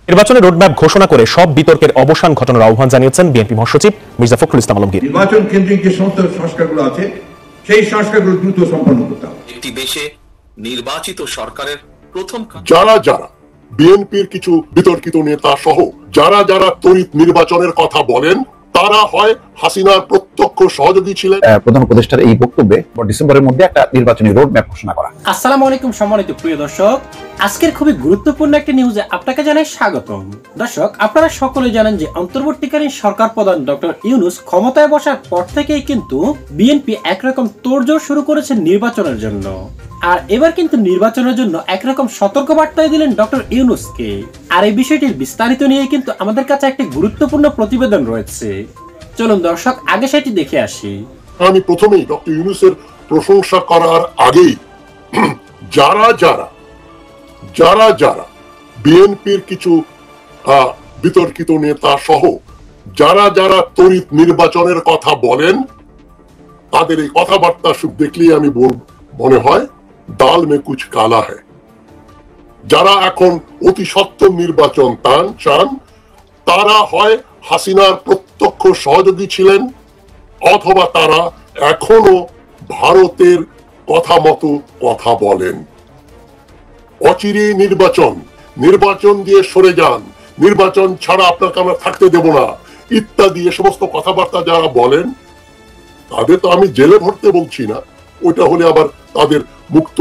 নির্বাচনের রোডম্যাপ ঘোষণা করে সব বিতর্কের অবসান ঘটানোর আহ্বান জানিয়েছেন বিএনপি মহাসচিব মির্জা ফখরুল ইসলাম আলমগীর। নির্বাচন কেন্দ্রিক যে সমস্ত সংস্কারগুলো আছে সেই সংস্কারগুলো দ্রুত সম্পন্ন করতে হবে। একটি দেশে নির্বাচিত সরকারের প্রথম যারা বিএনপির কিছু বিতর্কিত নেতা সহ যারা তড়িৎ নির্বাচনের কথা বলেন তারা হয় হাসিনার প্রত্যক্ষ সহযোগী ছিলেন। প্রধান উপদেষ্টার এই বক্তব্যে ডিসেম্বরের মধ্যে একটা নির্বাচনী রোড ম্যাপ ঘোষণা করা। আসসালামু আলাইকুম সম্মানিত প্রিয় দর্শক, আজকের খুবই গুরুত্বপূর্ণ একটা নিউজে আপনাকে জানাই স্বাগতম। দর্শক, আপনারা সকলে জানেন যে অন্তর্বর্তীকালীন সরকার প্রধান ডক্টর ইউনূস ক্ষমতায় বসার পর থেকেই কিন্তু বিএনপি একরকম তোড়জোড় শুরু করেছে নির্বাচনের জন্য। আর এবার কিন্তু নির্বাচনের জন্য একরকম সতর্কবার্তায় দিলেন ডক্টর ইউনূসকে। আর এই বিষয়টির বিস্তারিত নিয়ে কিন্তু আমাদের কাছে একটি গুরুত্বপূর্ণ প্রতিবেদন রয়েছে। চলুন দর্শক, আগে সেটি দেখে আসি। আমি প্রথমেই ডক্টর ইউনূসের প্রশংসা করার আগেই যারা বিএনপির কিছু বিতর্কিত নেতা সহ যারা তড়িৎ নির্বাচনের কথা বলেন তাদের এই কথাবার্তা দেখলেই আমি মনে হয় দাল মে কুছ কালা হ্যায়। যারা এখন অতি সত্বর নির্বাচন চান তারা হয় হাসিনার প্রত্যক্ষ সহযোগী ছিলেন অথবা তারা এখনো ভারতের কথা মতো কথা বলেন। অচিরে নির্বাচন দিয়ে সরে যান, নির্বাচন ছাড়া আপনাকে আমরা থাকতে দেব না ইত্যাদি এ সমস্ত কথাবার্তা যারা বলেন তাদের তো আমি জেলে ভরতে বলছি না, ওইটা হলে আবার তাদের মুক্ত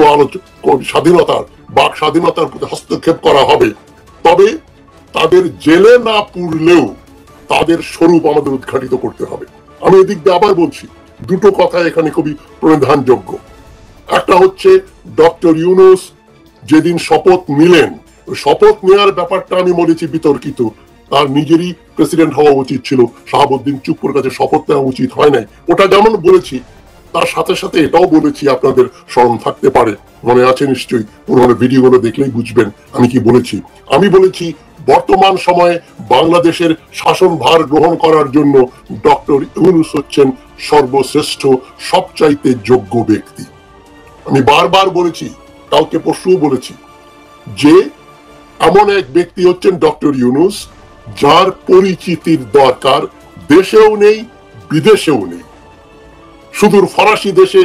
স্বাধীনতার বাক স্বাধীনতার প্রতি হস্তক্ষেপ করা হবে। তবে তাদের জেলে না পুরলেও তাদের স্বরূপ আমাদের উদ্ঘাটিত করতে হবে। আমি এদিক দিয়ে আবার বলছি, দুটো কথা এখানে খুবই প্রধানযোগ্য। একটা হচ্ছে ডক্টর ইউনূস যেদিন শপথ নিলেন, শপথ নেওয়ার ব্যাপারটা আমি বলেছি বিতর্কিত। তার নিজেরই প্রেসিডেন্ট হওয়া উচিত ছিল, শাহাবুদ্দিন চুপ্পুর কাছে শপথ নেওয়া উচিত হয় নাই, ওটা যেমন বলেছি তার সাথে সাথে এটাও বলেছি, আপনাদের স্মরণ থাকতে পারে, মনে আছে নিশ্চয়ই, পুরোনো ভিডিওগুলো দেখলেই বুঝবেন আমি কি বলেছি। আমি বলেছি বর্তমান সময়ে বাংলাদেশের শাসনভার গ্রহণ করার জন্য ডক্টর ইউনূস হচ্ছেন সর্বশ্রেষ্ঠ সবচাইতে যোগ্য ব্যক্তি। আমি বারবার বলেছি, কালকে পরশুও বলেছি যে এমন এক ব্যক্তি হচ্ছেন ডক্টর ইউনূস যার পরিচিতির দরকার দেশেও নেই বিদেশেও নেই। সুদূর ফরাসি দেশে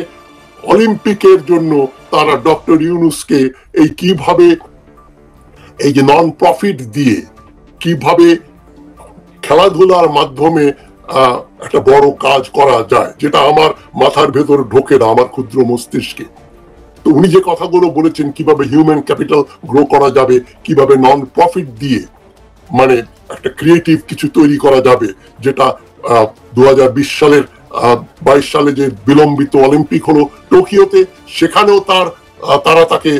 অলিম্পিকের জন্য তারা ডক্টর ইউনূসকে কিভাবে এই যে নন প্রফিট দিয়ে কিভাবে খেলাধুলার মাধ্যমে একটা বড় কাজ করা যায়, যেটা আমার মাথার ভেতর ঢোকে না, আমার ক্ষুদ্র মস্তিষ্কে। তো উনি যে কথাগুলো বলেছেন কিভাবে হিউম্যান ক্যাপিটাল গ্রো করা যাবে, কিভাবে নন প্রফিট দিয়ে মানে একটা ক্রিয়েটিভ কিছু তৈরি করা যাবে, যেটা 2020 সালের 22 সালে যে বিলম্বিত অলিম্পিক হলো টোকিওতে, সেখানেও তারা তাকে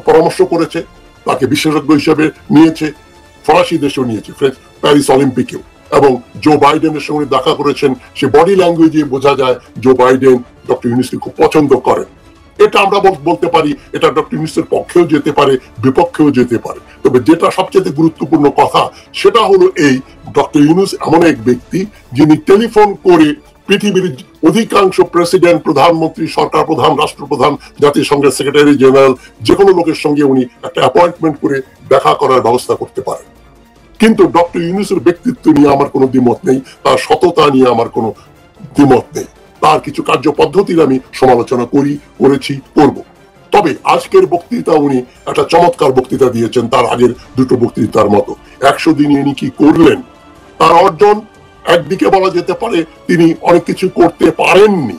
পরামর্শ করেছে, তাকে বিশেষজ্ঞ হিসেবে নিয়েছে, ফরাসি দেশেও নিয়েছে, প্যারিস অলিম্পিকেও। এবং জো বাইডেনের সঙ্গে দেখা করেছেন, সে বডি ল্যাঙ্গুয়েজে বোঝা যায় জো বাইডেন ডক্টর ইউনূসকে খুব পছন্দ করেন। এটা আমরা বলতে পারি, এটা ডক্টর ইউনূসের পক্ষেও যেতে পারে, বিপক্ষেও যেতে পারে। তবে যেটা সবচেয়ে গুরুত্বপূর্ণ কথা সেটা হলো এই, ডক্টর ইউনূস এমন এক ব্যক্তি যিনি টেলিফোন করে পৃথিবীর অধিকাংশ প্রেসিডেন্ট, প্রধানমন্ত্রী, সরকার প্রধান, রাষ্ট্রপ্রধান, জাতিসংঘের সেক্রেটারি জেনারেল, যে কোনো লোকের সঙ্গে উনি একটা অ্যাপয়েন্টমেন্ট করে দেখা করার ব্যবস্থা করতে পারেন। কিন্তু ডক্টর ইউনূসের ব্যক্তিত্ব নিয়ে আমার কোনো দ্বিমত নেই, তার সততা নিয়ে আমার কোনো দ্বিমত নেই, তার কিছু কার্য পদ্ধতির আমি সমালোচনা করেছি, করব। তবে আজকের বক্তৃতা উনি একটা চমৎকার বক্তৃতা দিয়েছেন, তার আগের দুটো বক্তৃতার মতো। 100 দিনে উনি কি করলেন, তার অর্জন একদিকে বলা যেতে পারে তিনি অনেক কিছু করতে পারেননি,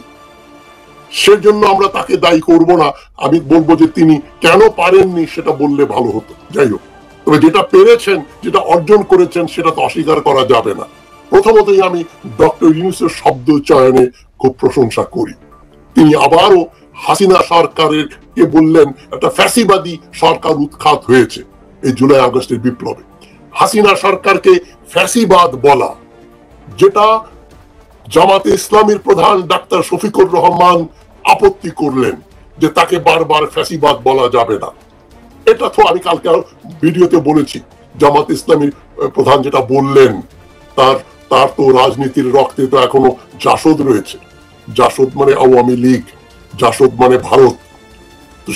সেজন্য আমরা তাকে দায়ী করব না। আমি বলবো যে তিনি কেন পারেননি সেটা বললে ভালো হতো। যাই হোক, তবে যেটা পেরেছেন, যেটা অর্জন করেছেন, সেটা তো অস্বীকার করা যাবে না। প্রথমতই আমি ডক্টর ইউনূসের শব্দ চয়নে খুব প্রশংসা করি। তিনি আবারও হাসিনা সরকারের কে বললেন একটা ফ্যাসিবাদী সরকার উৎখাত হয়েছে এই জুলাই আগস্টের বিপ্লবে। হাসিনা সরকারকে ফ্যাসিবাদ বলা, যেটা জামাতে ইসলামীর প্রধান ডাক্তার শফিকুর রহমান আপত্তি করলেন যে তাকে বারবার ফ্যাসিবাদ বলা যাবে না। এটা তো আমি কালকে ভিডিওতে বলেছি, জামাত ইসলামীর প্রধান যেটা বললেন, তার তো রাজনীতির রক্তে তো এখনো জাসদ রয়েছে। জাসদ মানে আওয়ামী লীগ, জাসদ মানে ভারত। তো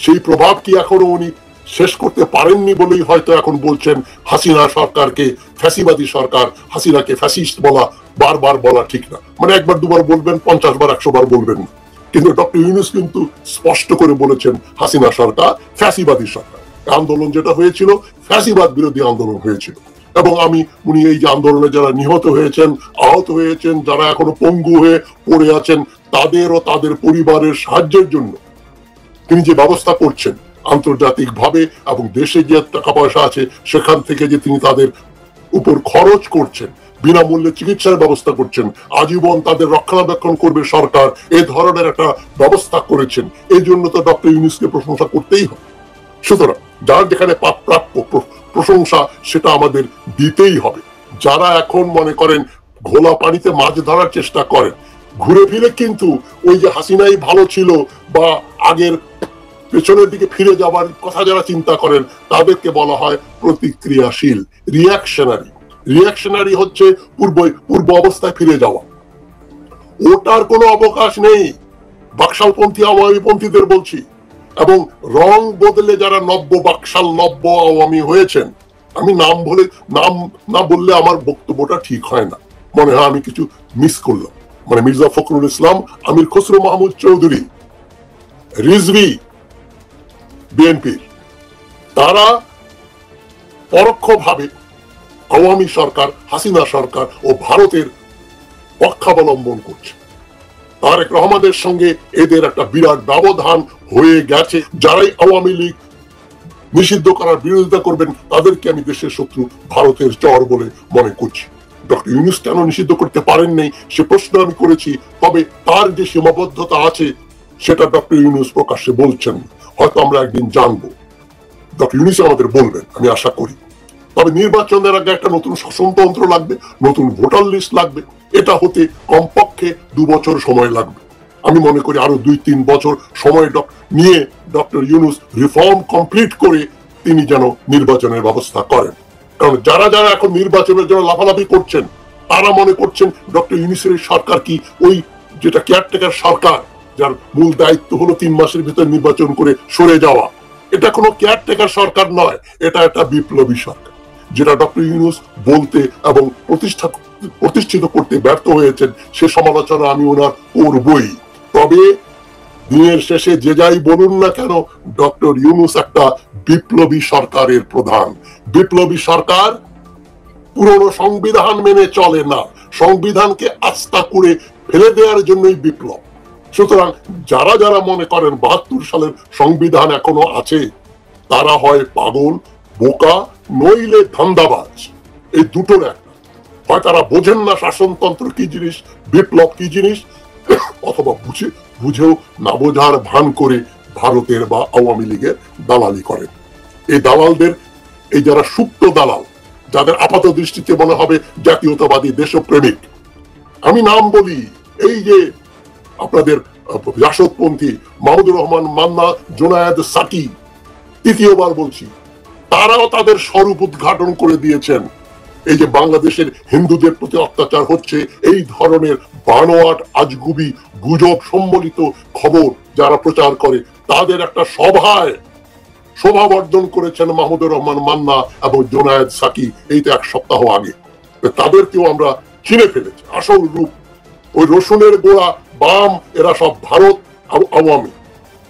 সেই প্রভাব কি এখনো উনি শেষ করতে পারেননি বলেই হয়তো এখন বলছেন হাসিনা সরকারকে ফ্যাসিবাদী সরকার, হাসিনাকে ফ্যাসিস্ট বলা বারবার বলা ঠিক না। মানে একবার দুবার বলবেন, 50 বার 100 বার বলবেন না। কিন্তু ডক্টর ইউনূস কিন্তু স্পষ্ট করে বলেছেন হাসিনা সরকার ফ্যাসিবাদী সরকার। আন্দোলন যেটা হয়েছিল ফ্যাসিবাদ বিরোধী আন্দোলন হয়েছিল, এবং উনি এই যে আন্দোলনে যারা নিহত হয়েছেন, আহত হয়েছেন, যারা এখনো পঙ্গু হয়ে পড়ে আছেন, তাদের ও তাদের পরিবারের সাহায্যের জন্য তিনি যে ব্যবস্থা করছেন আন্তর্জাতিক ভাবে, এবং দেশে যে টাকা পয়সা আছে সেখান থেকে যে তিনি তাদের উপর খরচ করছেন, বিনামূল্যে চিকিৎসার ব্যবস্থা করছেন, আজীবন তাদের রক্ষণাবেক্ষণ করবে সরকার, এই ধরনের একটা ব্যবস্থা করেছেন। এই জন্য তো ডক্টর ইউনূসকে প্রশংসা করতেই হবে। সুতরাং যার যেখানে প্রাপ্য প্রশংসা সেটা আমাদের দিতেই হবে। যারা এখন মনে করেন ঘোলা পানিতে মাছ ধরার চেষ্টা করেন, ঘুরে ফিরে কিন্তু ওই যে হাসিনাই ভালো ছিল বা আগের পেছনের দিকে ফিরে যাবার কথা যারা চিন্তা করেন, তাদেরকে বলা হয় প্রতিক্রিয়াশীল, রিয়াকশনারি। রিয়াকশনারি হচ্ছে পূর্ব অবস্থায় ফিরে যাওয়া। ওটার কোনো অবকাশ নেই। বাকশালপন্থী আওয়ামীপন্থীদের বলছি, এবং রং বদলে যারা নব্য বাকশাল নব্য আওয়ামী হয়েছেন, আমি নাম না বললে আমার বক্তব্যটা ঠিক হয় না, মনে হয় আমি কিছু মিস করলাম। মানে মির্জা ফখরুল ইসলাম, আমির খসরু মাহমুদ চৌধুরী, রিজভী, বিএনপি, তারা পরোক্ষভাবে আওয়ামী সরকার, হাসিনা সরকার ও ভারতের পক্ষাবলম্বন করছে। তারেক রহমানের সঙ্গে এদের একটা বিরাট ব্যবধান হয়ে গেছে। যারাই আওয়ামী লীগ নিষিদ্ধ করার বিরোধিতা করবেন তাদেরকে আমি দেশের শত্রু, ভারতের চর বলে মনে করছি। ডক্টর ইউনূস কেন নিষিদ্ধ করতে পারেন নাই সে প্রশ্ন আমি করেছি, তবে তার যে সীমাবদ্ধতা আছে সেটা ডক্টর ইউনূস প্রকাশ্যে বলছেন। হয়তো আমরা একদিন জানবো, ডক্টর ইউনূস আমাদের বলবেন, আমি আশা করি। তবে নির্বাচনের আগে একটা নতুন শাসনতন্ত্র লাগবে, নতুন ভোটার লিস্ট লাগবে। এটা হতে কমপক্ষে 2 বছর সময় লাগবে। আমি মনে করি আরো 2-3 বছর সময় নিয়ে ডক্টর ইউনূস রিফর্ম কমপ্লিট করে তিনি যেন নির্বাচনের ব্যবস্থা করেন। কারণ যারা যারা এখন নির্বাচনের জন্য লাফালাফি করছেন, তারা মনে করছেন ডক্টর ইউনূসের সরকার কি ওই যেটা কেয়ারটেকার সরকার, যার মূল দায়িত্ব হলো 3 মাসের ভিতর নির্বাচন করে সরে যাওয়া। এটা কোনো কেয়ারটেকার সরকার নয়, এটা একটা বিপ্লবী সরকার, যেটা ডক্টর ইউনূস বলতে এবং প্রতিষ্ঠিত করতে ব্যর্থ হয়েছেন। সে সমালোচনা আমি ওনার করবই। তবে দিনের শেষে যে যাই বলুন না কেন, ডক্টর ইউনূস একটা বিপ্লবী সরকারের প্রধান। বিপ্লবী সরকার পুরনো সংবিধান মেনে চলে না, সংবিধানকে আস্থা করে ফেলে দেওয়ার জন্যই বিপ্লব। সুতরাং যারা যারা মনে করেন 72 সালের সংবিধান এখনো আছে, তারা হয় পাগল, বোকা, নইলে ধান্দাবাজ। এই দুটোর একটা। হয় তারা বোঝেন না শাসনতন্ত্র কি জিনিস, বিপ্লব কি জিনিস, অথবা বুঝেও না বোঝার ভান করে ভারতের বা আওয়ামী লীগের দালালি করেন। এই দালালদের, এই যারা সুপ্ত দালাল, যাদের আপাত দৃষ্টিতে মনে হবে জাতীয়তাবাদী দেশপ্রেমিক, আমি নাম বলি, এই যে আপনাদের জাসদপন্থী মাহমুদুর রহমান মান্না, জোনায়েদ সাকি, তৃতীয়বার বলছি, তারাও তাদের স্বরূপ উদ্ঘাটন করে দিয়েছেন। এই যে বাংলাদেশের হিন্দুদের প্রতি অত্যাচার হচ্ছে, এই ধরনের বানোয়াট আজগুবি গুজব সম্বলিত খবর যারা প্রচার করে, তাদের একটা সভায় শোভাবর্ধন করেছেন মাহমুদুর রহমান মান্না এবং জোনায়েদ সাকি, এই তো 1 সপ্তাহ আগে। তাদেরকেও আমরা চিনে ফেলেছি আসল রূপ। ওই রসুনের গোড়া বাম, এরা সব ভারত আওয়ামী।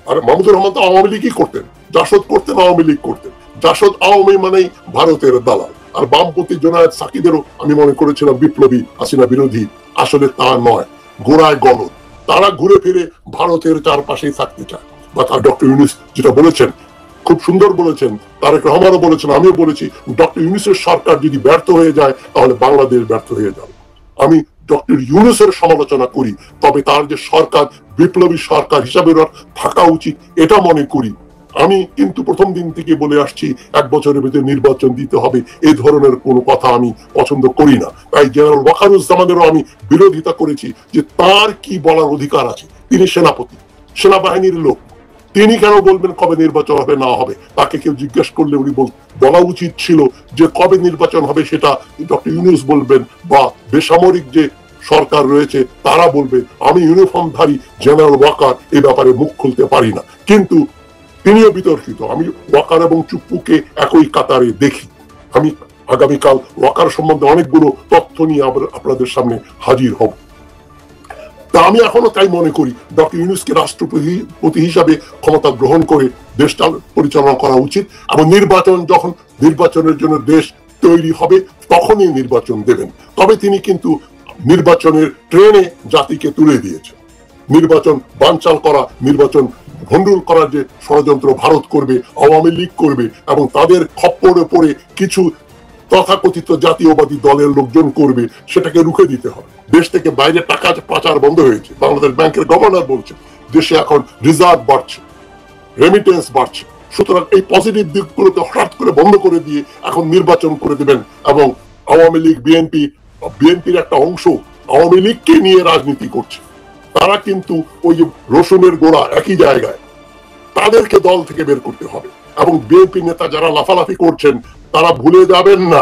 আর মাহমুদুর রহমান তো আওয়ামী লীগই করতেন, জাসদ করতেন, আওয়ামী লীগ করতেন। জাসদ আওয়ামী মানেই ভারতের দালাল। আর বামপন্থী জোনায়েদ সাকিদেরও আমি মনে করেছিলাম বিপ্লবী, হাসিনা বিরোধী। আসলে তা নয়, গোড়ায় গলদ। তারা ঘুরে ফিরে ভারতের চারপাশেই থাকতে চায়। বা তার ডক্টর ইউনূস যেটা বলেছেন, খুব সুন্দর বলেছেন, তারেক রহমানও বলেছেন, আমিও বলেছি, ডক্টর ইউনূসের সরকার যদি ব্যর্থ হয়ে যায় তাহলে বাংলাদেশ ব্যর্থ হয়ে যাবে। আমি ডক্টর ইউনূসের সমালোচনা করি, তবে তার যে সরকার বিপ্লবী সরকার হিসাবে থাকা উচিত এটা মনে করি। আমি কিন্তু প্রথম দিন থেকে বলে আসছি 1 বছরের ভিতরে নির্বাচন দিতে হবে, এই ধরনের কোনো কথা আমি পছন্দ করি না। তাই জেনারেল ওয়াকারুজ্জামানেরও আমি বিরোধিতা করেছি যে তার কি বলার অধিকার আছে। তিনি সেনাপতি, সেনাবাহিনীর লোক, তিনি কেন বলবেন কবে নির্বাচন হবে না হবে? তাকে কেউ জিজ্ঞেস করলে উনি বলা উচিত ছিল যে কবে নির্বাচন হবে সেটা ডক্টর ইউনূস বলবেন, বা বেসামরিক যে সরকার রয়েছে তারা বলবে। আমি ইউনিফর্মধারী জেনারেল ওয়াকার এই ব্যাপারে মুখ খুলতে পারি না। কিন্তু তিনিও বিতর্কিত। আমি ওয়াকার এবং চুপ্পুকে একই কাতারে দেখি। আমি আগামীকাল ওয়াকার সম্বন্ধে অনেকগুলো তথ্য নিয়ে আপনাদের সামনে হাজির হব। তা আমি এখনো তাই মনে করি ডক্টর ইউনূসকে রাষ্ট্রপতি হিসাবে ক্ষমতা গ্রহণ করে দেশটা পরিচালনা করা উচিত, এবং যখন নির্বাচনের জন্য দেশ তৈরি হবে তখনই নির্বাচন দেবেন। তবে তিনি কিন্তু নির্বাচনের ট্রেনে জাতিকে তুলে দিয়েছে। নির্বাচন বানচাল করা, নির্বাচন ভণ্ডুল করার যে ষড়যন্ত্র ভারত করবে, আওয়ামী লীগ করবে, এবং তাদের খপ্পরে পড়ে কিছু তথাকথিত জাতীয়বাদী দলের লোকজন করবে, সেটাকে রুখে দিতে হবে। দেশ থেকে বাইরে টাকা পাচার বন্ধ হয়েছে। বাংলাদেশ ব্যাংকের গভর্নর বলছে দেশে এখন রিজার্ভ বাড়ছে, রেমিটেন্স বাড়ছে। সুতরাং এই পজিটিভ দিকগুলোকে হঠাৎ করে বন্ধ করে দিয়ে এখন নির্বাচন করে দেবেন, এবং আওয়ামী লীগ বিএনপির একটা অংশ আওয়ামী লীগকে নিয়ে রাজনীতি করছে। তারা কিন্তু ওই যে রসুনের গোড়া একই জায়গায়, তাদেরকে দল থেকে বের করতে হবে। এবং বিএনপি নেতা যারা লাফালাফি করছেন তারা ভুলে যাবেন না,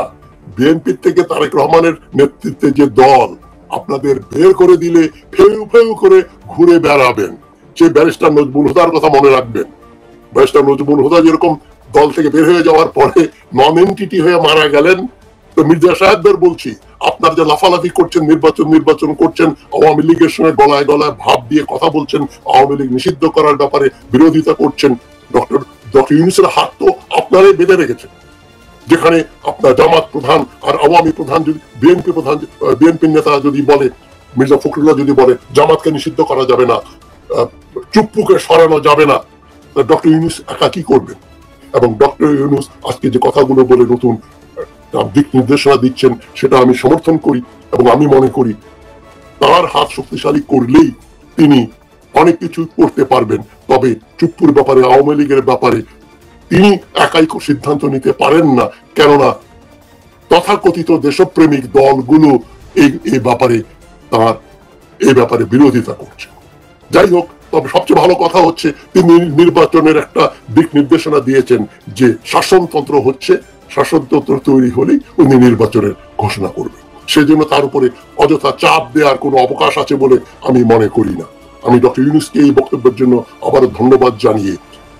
বিএনপি থেকে তারেক রহমানের নেতৃত্বে যে দল আপনাদের বের করে দিলে ফেউ ফেউ করে ঘুরে বেড়াবেন। সে ব্যারিস্টার নজরুল হুদার কথা মনে রাখবেন। ব্যারিস্টার নজরুল হুদা যেরকম দল থেকে বের হয়ে যাওয়ার পরে নন এন্টিটি হয়ে মারা গেলেন, তো মির্জা সাহেবদের বলছি, আপনার যে লাফালাফি করছেন, নির্বাচন করছেন, আওয়ামী লীগের সঙ্গে গলায় গলায় ভাব দিয়ে কথা বলছেন, আওয়ামী লীগ নিষিদ্ধ করার ব্যাপারে বিরোধিতা করছেন, ডক্টর ইউনূসের হাত তো আপনারাই বেঁধে রেখেছেন। যেখানে আপনার জামাত প্রধান আর আওয়ামী প্রধান যদি বিএনপি নেতা যদি বলে, মির্জা ফখরুল্লাহ যদি বলে জামাতকে নিষিদ্ধ করা যাবে না, চুপ্পুকে সরানো যাবে না, ডক্টর ইউনূস একা কি করবেন? এবং ডক্টর ইউনূস আজকে যে কথাগুলো বলে নতুন দিক নির্দেশনা দিচ্ছেন সেটা আমি সমর্থন করি, এবং আমি মনে করি তার হাত শক্তিশালী করলেই তিনি অনেক কিছু করতে পারবেন। তবে চুপ্পুর ব্যাপারে, আওয়ামী লীগের ব্যাপারে তিনি একাই সিদ্ধান্ত নিতে পারেন না, কেননা তথাকথিত দেশপ্রেমিক দলগুলো এই ব্যাপারে বিরোধিতা করছে। যাই হোক, তবে সবচেয়ে ভালো কথা হচ্ছে তিনি নির্বাচনের একটা দিক নির্দেশনা দিয়েছেন যে শাসনতন্ত্র তৈরি হলেই উনি নির্বাচনের ঘোষণা করবেন। সেজন্য তার উপরে অযথা চাপ দেওয়ার কোনো অবকাশ আছে বলে আমি মনে করি না। আমি ডক্টর ইউনূসকে এই বক্তব্যের জন্য আবারও ধন্যবাদ জানিয়ে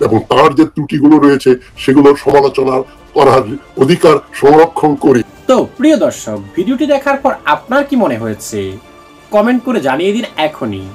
এবং তার যে ত্রুটিগুলো রয়েছে সেগুলোর সমালোচনা করার অধিকার সংরক্ষণ করি। তো প্রিয় দর্শক, ভিডিওটি দেখার পর আপনার কি মনে হয়েছে কমেন্ট করে জানিয়ে দিন এখনই।